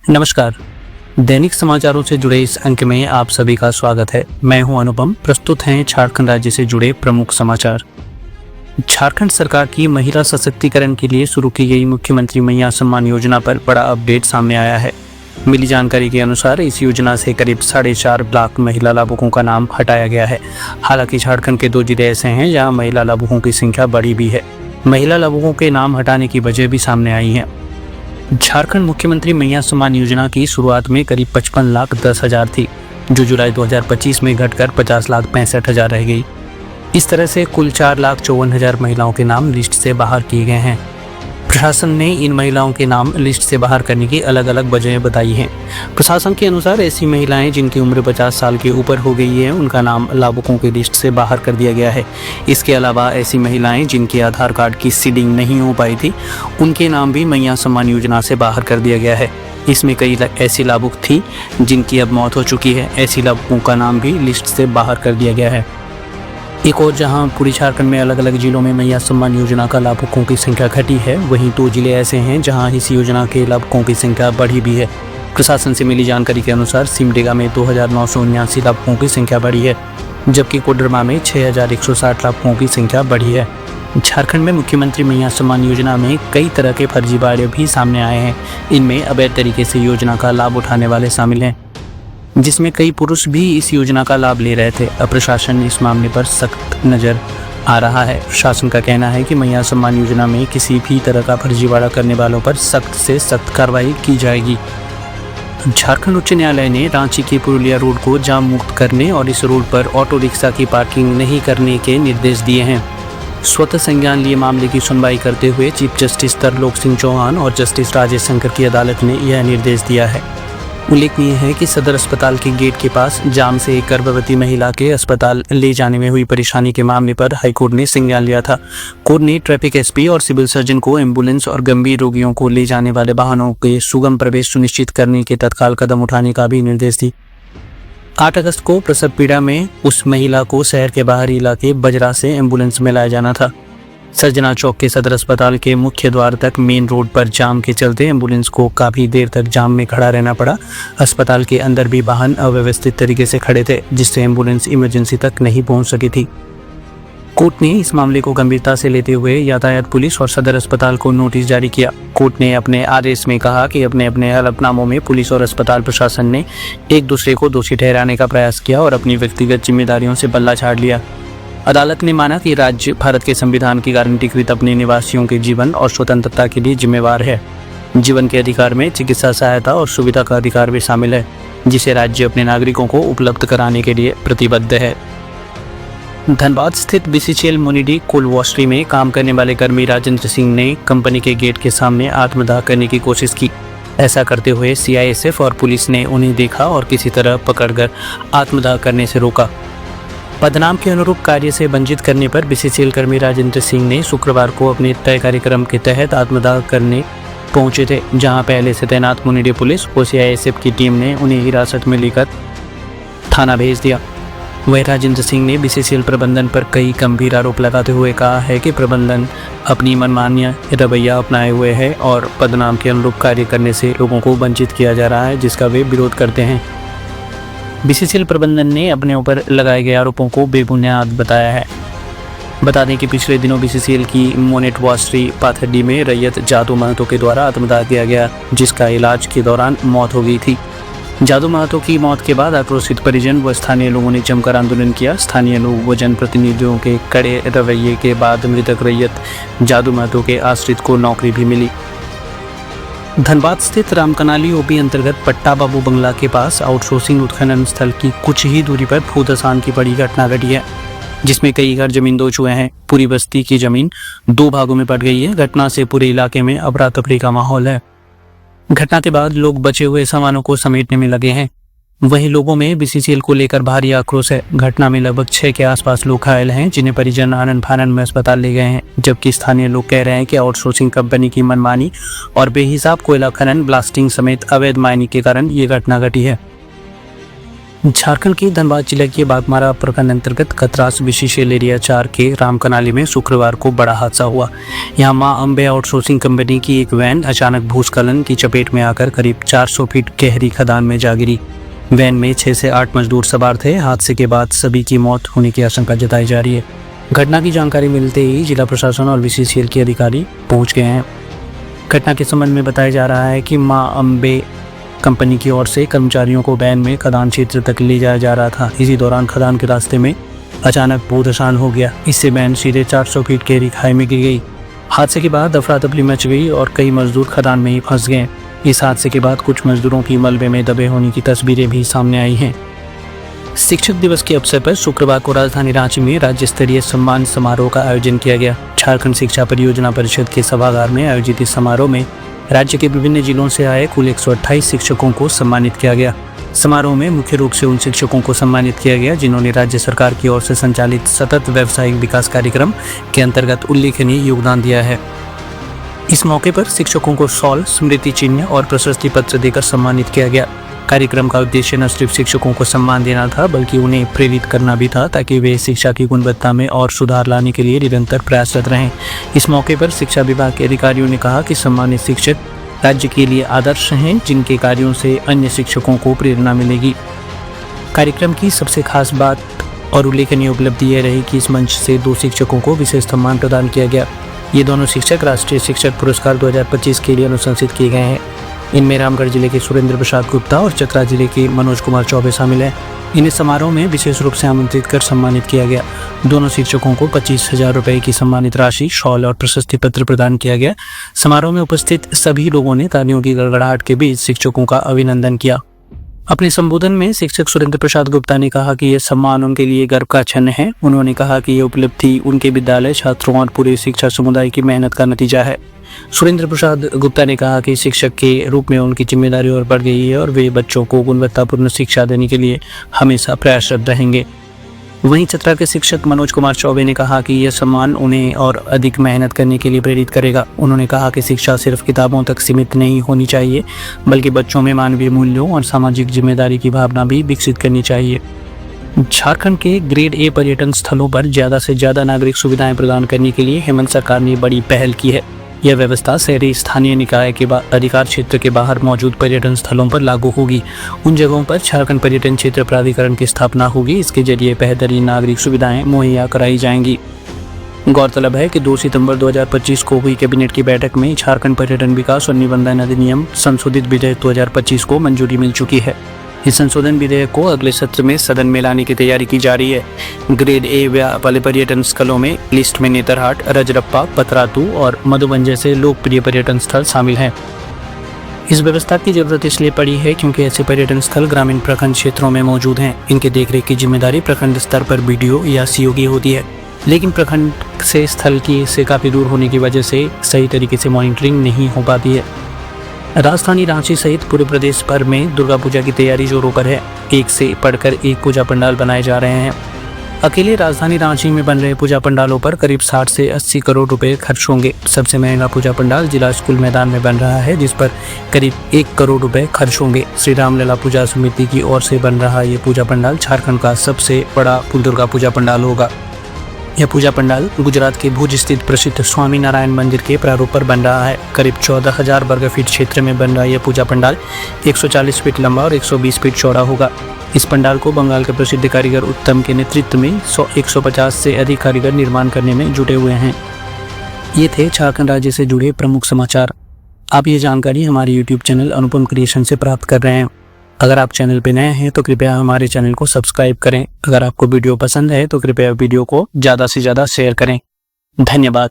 नमस्कार। दैनिक समाचारों से जुड़े इस अंक में आप सभी का स्वागत है। मैं हूं अनुपम। प्रस्तुत हैं झारखंड राज्य से जुड़े प्रमुख समाचार। झारखंड सरकार की महिला सशक्तिकरण के लिए शुरू की गई मुख्यमंत्री मैया सम्मान योजना पर बड़ा अपडेट सामने आया है। मिली जानकारी के अनुसार इस योजना से करीब 4.5 लाख महिला लाभुकों का नाम हटाया गया है। हालांकि झारखंड के 2 जिले ऐसे हैं जहाँ महिला लाभुकों की संख्या बढ़ी भी है। महिला लाभुकों के नाम हटाने की वजह भी सामने आई है। झारखंड मुख्यमंत्री मैया सम्मान योजना की शुरुआत में करीब 55,10,000 थी, जो जुलाई 2025 में घटकर 50,65,000 रह गई। इस तरह से कुल 4,54,000 महिलाओं के नाम लिस्ट से बाहर किए गए हैं। प्रशासन ने इन महिलाओं के नाम लिस्ट से बाहर करने की अलग अलग वजहें बताई हैं। प्रशासन के अनुसार ऐसी महिलाएं जिनकी उम्र 50 साल के ऊपर हो गई है, उनका नाम लाभुकों की लिस्ट से बाहर कर दिया गया है। इसके अलावा ऐसी महिलाएं जिनके आधार कार्ड की सीडिंग नहीं हो पाई थी, उनके नाम भी मैया सम्मान योजना से बाहर कर दिया गया है। इसमें कई ऐसी लाभुक थी जिनकी अब मौत हो चुकी है। ऐसी लाभुकों का नाम भी लिस्ट से बाहर कर दिया गया है। एक और जहां पूरी झारखंड में अलग अलग जिलों में मैया सम्मान योजना का लाभुकों की संख्या घटी है, वहीं 2 जिले ऐसे हैं जहां इस योजना के लाभुकों की संख्या बढ़ी भी है। प्रशासन से मिली जानकारी के अनुसार सिमडेगा में 2,979 लाभुकों की संख्या बढ़ी है, जबकि कोडरमा में 6,160 लाभुकों की संख्या बढ़ी है। झारखंड में मुख्यमंत्री मैया सम्मान योजना में कई तरह के फर्जीवाड़े भी सामने आए हैं। इनमें अवैध तरीके से योजना का लाभ उठाने वाले शामिल हैं, जिसमें कई पुरुष भी इस योजना का लाभ ले रहे थे। अब प्रशासन इस मामले पर सख्त नजर आ रहा है। शासन का कहना है कि मैया सम्मान योजना में किसी भी तरह का फर्जीवाड़ा करने वालों पर सख्त से सख्त कार्रवाई की जाएगी। झारखंड उच्च न्यायालय ने रांची के पुरुलिया रोड को जाम मुक्त करने और इस रोड पर ऑटो रिक्शा की पार्किंग नहीं करने के निर्देश दिए हैं। स्वतः संज्ञान लिए मामले की सुनवाई करते हुए चीफ जस्टिस तरलोक सिंह चौहान और जस्टिस राजेश शंकर की अदालत ने यह निर्देश दिया है। उल्लेखनीय है कि सदर अस्पताल के गेट के पास जाम से एक गर्भवती महिला के अस्पताल ले जाने में हुई परेशानी के मामले पर हाईकोर्ट ने संज्ञान लिया था। कोर्ट ने ट्रैफिक एसपी और सिविल सर्जन को एम्बुलेंस और गंभीर रोगियों को ले जाने वाले वाहनों के सुगम प्रवेश सुनिश्चित करने के तत्काल कदम उठाने का भी निर्देश दी। 8 अगस्त को प्रसव पीड़ा में उस महिला को शहर के बाहरी इलाके बजरा से एम्बुलेंस में लाया जाना था। सर्जना चौक के सदर अस्पताल के मुख्य द्वार तक मेन रोड पर जाम के चलते एम्बुलेंस को काफी देर तक जाम में खड़ा रहना पड़ा। अस्पताल के अंदर भी वाहन अव्यवस्थित तरीके से खड़े थे, जिससे एम्बुलेंस इमरजेंसी तक नहीं पहुंच सकी थी। कोर्ट ने इस मामले को गंभीरता से लेते हुए यातायात पुलिस और सदर अस्पताल को नोटिस जारी किया। कोर्ट ने अपने आदेश में कहा कि अपने अपने हलफनामों में पुलिस और अस्पताल प्रशासन ने एक दूसरे को दोषी ठहराने का प्रयास किया और अपनी व्यक्तिगत जिम्मेदारियों से बल्ला झाड़ लिया। अदालत ने माना कि राज्य भारत के संविधान की गारंटीकृत अपने निवासियों के जीवन और स्वतंत्रता के लिए जिम्मेवार है। जीवन के अधिकार में चिकित्सा सहायता और सुविधा का अधिकार भी शामिल है, जिसे राज्य अपने नागरिकों को उपलब्ध कराने के लिए प्रतिबद्ध है। धनबाद स्थित बीसीसीएल मोनिडी कोल वॉशरी में काम करने वाले कर्मी राजेंद्र सिंह ने कंपनी के गेट के सामने आत्मदाह करने की कोशिश की। ऐसा करते हुए सीआईएसएफ और पुलिस ने उन्हें देखा और किसी तरह पकड़कर आत्मदाह करने से रोका। पदनाम के अनुरूप कार्य से वंचित करने पर बीसीसीएल कर्मी राजेंद्र सिंह ने शुक्रवार को अपने तय कार्यक्रम के तहत आत्मदाह करने पहुंचे थे, जहां पहले से तैनात मुनिडी पुलिस और सीआईएसएफ की टीम ने उन्हें हिरासत में लेकर थाना भेज दिया। वह राजेंद्र सिंह ने बीसीसीएल प्रबंधन पर कई गंभीर आरोप लगाते हुए कहा है कि प्रबंधन अपनी मनमानी रवैया अपनाए हुए है और पदनाम के अनुरूप कार्य करने से लोगों को वंचित किया जा रहा है, जिसका वे विरोध करते हैं। बीसीसीएल प्रबंधन ने अपने ऊपर लगाए गए आरोपों को बेबुनियाद बताया है। बता दें कि पिछले दिनों बीसीसीएल की मोनेट वॉशरी पाथरडी में रैयत जादू महतो के द्वारा आत्मदाह किया गया, जिसका इलाज के दौरान मौत हो गई थी। जादू महतो की मौत के बाद आक्रोशित परिजन व स्थानीय लोगों ने जमकर आंदोलन किया। स्थानीय लोग व जनप्रतिनिधियों के कड़े रवैये के बाद मृतक रैयत जादू महतो के आश्रित को नौकरी भी मिली। धनबाद स्थित रामकनाली ओपी अंतर्गत पट्टा बाबू बंगला के पास आउटसोर्सिंग उत्खनन स्थल की कुछ ही दूरी पर भूधसान की बड़ी घटना घटी है, जिसमें कई घर जमींदोज हुए हैं। पूरी बस्ती की जमीन 2 भागों में बट गई है। घटना से पूरे इलाके में अफरा तफरी का माहौल है। घटना के बाद लोग बचे हुए सामानों को समेटने में लगे हैं। वहीं लोगों में बीसीसीएल को लेकर भारी आक्रोश है। घटना में लगभग 6 के आसपास लोग घायल हैं, जिन्हें परिजन आनन फानन में अस्पताल ले गए हैं, जबकि स्थानीय लोग कह रहे हैं कि आउटसोर्सिंग कंपनी की मनमानी और बेहिसाब कोयला खनन, ब्लास्टिंग समेत अवैध माइनिंग के कारण ये घटना घटी है। झारखंड के धनबाद जिले के बागमारा प्रखंड अंतर्गत खतरास विशिशेल एरिया 4 के रामकनाली में शुक्रवार को बड़ा हादसा हुआ। यहां मां अंबे आउटसोर्सिंग कंपनी की एक वैन अचानक भूस्खलन की चपेट में आकर करीब 400 फीट गहरी खदान में जा गिरी। वैन में 6 से 8 मजदूर सवार थे। हादसे के बाद सभी की मौत होने की आशंका जताई जा रही है। घटना की जानकारी मिलते ही जिला प्रशासन और विशिशेल के अधिकारी पहुंच गए हैं। घटना के संबंध में बताया जा रहा है कि मां अंबे कंपनी की ओर से कर्मचारियों को वैन में खदान क्षेत्र तक ले जाया जा रहा था। इसी दौरान खदान के रास्ते में अचानक भूधसान हो गया। इससे वैन सीधे 400 फीट गहरी खाई में गिर गई। हादसे के बाद अफरा तफरी मच गई और कई मजदूर खदान में ही फंस गए। इस हादसे के बाद कुछ मजदूरों की मलबे में दबे होने की तस्वीरें भी सामने आई हैं। शिक्षक दिवस के अवसर पर शुक्रवार को राजधानी रांची में राज्य स्तरीय सम्मान समारोह का आयोजन किया गया। झारखंड शिक्षा परियोजना परिषद के सभागार में आयोजित इस समारोह में राज्य के विभिन्न जिलों से आए कुल 128 शिक्षकों को सम्मानित किया गया। समारोह में मुख्य रूप से उन शिक्षकों को सम्मानित किया गया जिन्होंने राज्य सरकार की ओर से संचालित सतत व्यावसायिक विकास कार्यक्रम के अंतर्गत उल्लेखनीय योगदान दिया है। इस मौके पर शिक्षकों को शॉल, स्मृति चिन्ह और प्रशस्ति पत्र देकर सम्मानित किया गया। कार्यक्रम का उद्देश्य न सिर्फ शिक्षकों को सम्मान देना था बल्कि उन्हें प्रेरित करना भी था ताकि वे शिक्षा की गुणवत्ता में और सुधार लाने के लिए निरंतर प्रयासरत रहें। इस मौके पर शिक्षा विभाग के अधिकारियों ने कहा कि सम्मानित शिक्षक राज्य के लिए आदर्श हैं जिनके कार्यों से अन्य शिक्षकों को प्रेरणा मिलेगी। कार्यक्रम की सबसे खास बात और उल्लेखनीय उपलब्धि यह रही कि इस मंच से 2 शिक्षकों को विशेष सम्मान प्रदान किया गया। ये दोनों शिक्षक राष्ट्रीय शिक्षक पुरस्कार 2025 के लिए अनुशंसित किए गए हैं। इनमें रामगढ़ जिले के सुरेंद्र प्रसाद गुप्ता और चतरा जिले के मनोज कुमार चौबे शामिल हैं। इन्हें समारोह में विशेष रूप से आमंत्रित कर सम्मानित किया गया। दोनों शिक्षकों को 25,000 रुपए की सम्मानित राशि, शॉल और प्रशस्ति पत्र प्रदान किया गया। समारोह में उपस्थित सभी लोगों ने तालियों की गड़गड़ाहट के बीच शिक्षकों का अभिनंदन किया। अपने संबोधन में शिक्षक सुरेंद्र प्रसाद गुप्ता ने कहा कि यह सम्मान उनके लिए गर्व का क्षण है। उन्होंने कहा कि यह उपलब्धि उनके विद्यालय, छात्रों और पूरे शिक्षा समुदाय की मेहनत का नतीजा है। सुरेंद्र प्रसाद गुप्ता ने कहा कि शिक्षक के रूप में उनकी जिम्मेदारी और बढ़ गई है और वे बच्चों को गुणवत्तापूर्ण शिक्षा देने के लिए हमेशा प्रयासरत रहेंगे। वहीं चतरा के शिक्षक मनोज कुमार चौबे ने कहा कि यह सम्मान उन्हें और अधिक मेहनत करने के लिए प्रेरित करेगा। उन्होंने कहा कि शिक्षा सिर्फ किताबों तक सीमित नहीं होनी चाहिए बल्कि बच्चों में मानवीय मूल्यों और सामाजिक जिम्मेदारी की भावना भी विकसित करनी चाहिए। झारखंड के ग्रेड ए पर्यटन स्थलों पर ज़्यादा से ज़्यादा नागरिक सुविधाएं प्रदान करने के लिए हेमंत सरकार ने बड़ी पहल की है। यह व्यवस्था शहरी स्थानीय निकाय के अधिकार क्षेत्र के बाहर मौजूद पर्यटन स्थलों पर लागू होगी। उन जगहों पर झारखंड पर्यटन क्षेत्र प्राधिकरण की स्थापना होगी। इसके जरिए बेहतरीन नागरिक सुविधाएं मुहैया कराई जाएंगी। गौरतलब है कि 2 सितंबर 2025 को हुई कैबिनेट की बैठक में झारखंड पर्यटन विकास और निबंधन अधिनियम संशोधित विधेयक 2025 को मंजूरी मिल चुकी है। इस संशोधन विधेयक को अगले सत्र में सदन में लाने की तैयारी की जा रही है। ग्रेड ए वाले पर्यटन स्थलों में लिस्ट में नेतरहाट, रजरप्पा, पतरातू और मधुबन जैसे लोकप्रिय पर्यटन स्थल शामिल हैं। इस व्यवस्था की जरूरत इसलिए पड़ी है क्योंकि ऐसे पर्यटन स्थल ग्रामीण प्रखंड क्षेत्रों में मौजूद हैं। इनके देखरेख की जिम्मेदारी प्रखंड स्तर पर BDO या CO की होती है, लेकिन प्रखंड से स्थल से काफी दूर होने की वजह से सही तरीके से मॉनिटरिंग नहीं हो पाती है। राजधानी रांची सहित पूरे प्रदेश भर में दुर्गा पूजा की तैयारी जोरों पर है। एक से बढ़कर एक पूजा पंडाल बनाए जा रहे हैं। अकेले राजधानी रांची में बन रहे पूजा पंडालों पर करीब 60 से 80 करोड़ रुपए खर्च होंगे। सबसे महंगा पूजा पंडाल जिला स्कूल मैदान में बन रहा है, जिस पर करीब 1 करोड़ रुपए खर्च होंगे। श्री रामलला पूजा समिति की ओर से बन रहा ये पूजा पंडाल झारखंड का सबसे बड़ा दुर्गा पूजा पंडाल होगा। यह पूजा पंडाल गुजरात के भुज स्थित प्रसिद्ध स्वामी नारायण मंदिर के प्रारूप पर बन रहा है। करीब 14,000 वर्ग फीट क्षेत्र में बन रहा यह पूजा पंडाल 140 फीट लंबा और 120 फीट चौड़ा होगा। इस पंडाल को बंगाल के प्रसिद्ध कारीगर उत्तम के नेतृत्व में 150 से अधिक कारीगर निर्माण करने में जुटे हुए हैं। ये थे झारखंड राज्य से जुड़े प्रमुख समाचार। आप ये जानकारी हमारे YouTube चैनल अनुपम क्रिएशन से प्राप्त कर रहे हैं। अगर आप चैनल पे नए हैं तो कृपया हमारे चैनल को सब्सक्राइब करें। अगर आपको वीडियो पसंद है तो कृपया वीडियो को ज़्यादा से ज़्यादा शेयर करें। धन्यवाद।